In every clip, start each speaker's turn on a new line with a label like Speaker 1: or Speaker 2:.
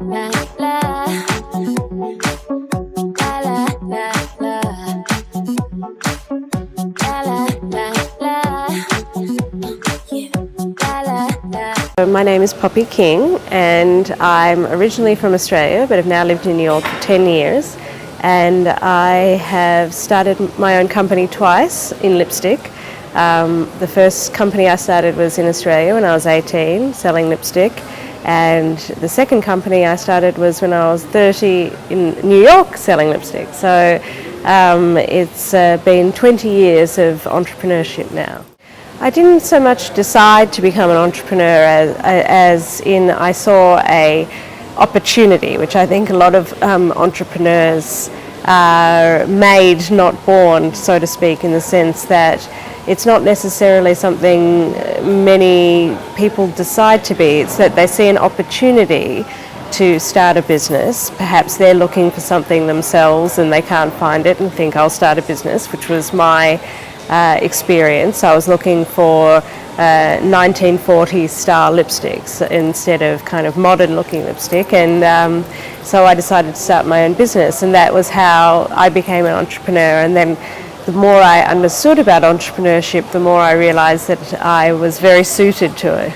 Speaker 1: la, la. La, la, la, la. La, la, la, la. Yeah. La, la, la.
Speaker 2: My name is Poppy King and I'm originally from Australia but have now lived in New York for 10 years, and I have started my own company twice in lipstick. The first company I started was in Australia when I was 18, selling lipstick, and the second company I started was when I was 30 in New York selling lipstick. So it's been 20 years of entrepreneurship now. I didn't so much decide to become an entrepreneur as in I saw a opportunity, which I think a lot of entrepreneurs are made, not born, so to speak, in the sense that it's not necessarily something many people decide to be. It's that they see an opportunity to start a business. Perhaps they're looking for something themselves and they can't find it and think, I'll start a business, which was my experience. I was looking for 1940s style lipsticks instead of kind of modern looking lipstick, and so I decided to start my own business, and that was how I became an entrepreneur. And then the more I understood about entrepreneurship, the more I realized that I was very suited to it.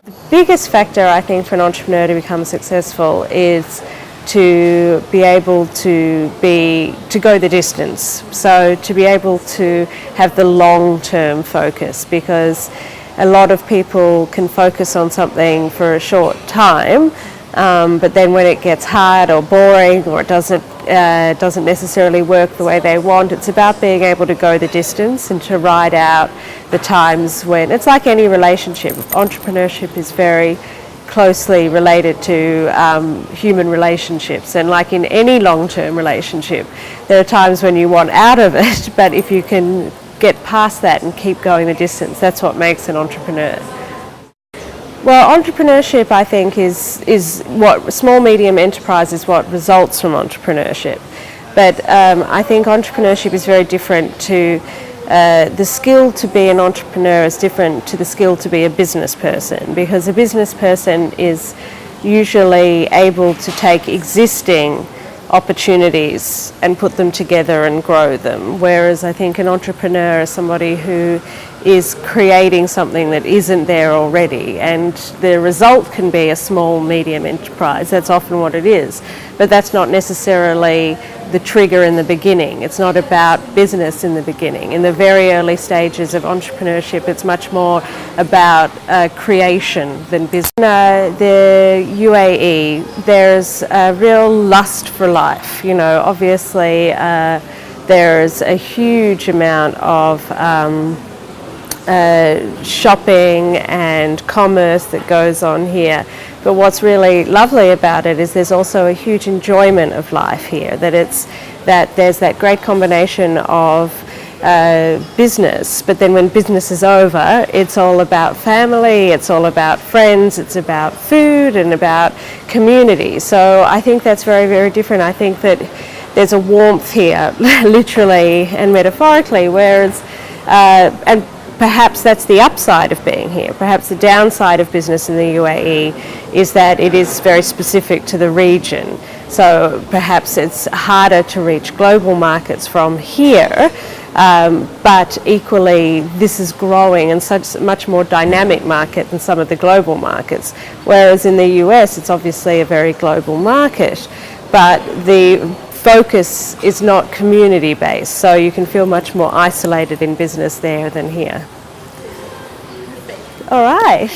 Speaker 2: The biggest factor, I think, for an entrepreneur to become successful is to be able to go the distance. So to be able to have the long-term focus, because a lot of people can focus on something for a short time, but then when it gets hard or boring or it doesn't necessarily work the way they want, it's about being able to go the distance and to ride out the times when, it's like any relationship. Entrepreneurship is very closely related to human relationships, and like in any long-term relationship, there are times when you want out of it, but if you can get past that and keep going the distance, that's what makes an entrepreneur. Well, entrepreneurship, I think, is what small medium enterprise is what results from entrepreneurship, but I think entrepreneurship is very different to the skill to be an entrepreneur is different to the skill to be a business person, because a business person is usually able to take existing opportunities and put them together and grow them, whereas I think an entrepreneur is somebody who is creating something that isn't there already, and the result can be a small medium enterprise. That's often what it is, but that's not necessarily the trigger in the beginning. It's not about business in the beginning. In the very early stages of entrepreneurship, it's much more about creation than business. In the UAE, there's a real lust for life. You know, obviously there's a huge amount of shopping and commerce that goes on here. But what's really lovely about it is there's also a huge enjoyment of life here, that there's that great combination of business, but then when business is over, it's all about family, it's all about friends, it's about food and about community. So I think that's very, very different. I think that there's a warmth here, literally and metaphorically, whereas, and perhaps that's the upside of being here. Perhaps the downside of business in the UAE is that it is very specific to the region. So perhaps it's harder to reach global markets from here, but equally this is growing and such a much more dynamic market than some of the global markets. Whereas in the US, it's obviously a very global market, but the focus is not community based, so you can feel much more isolated in business there than here. All right.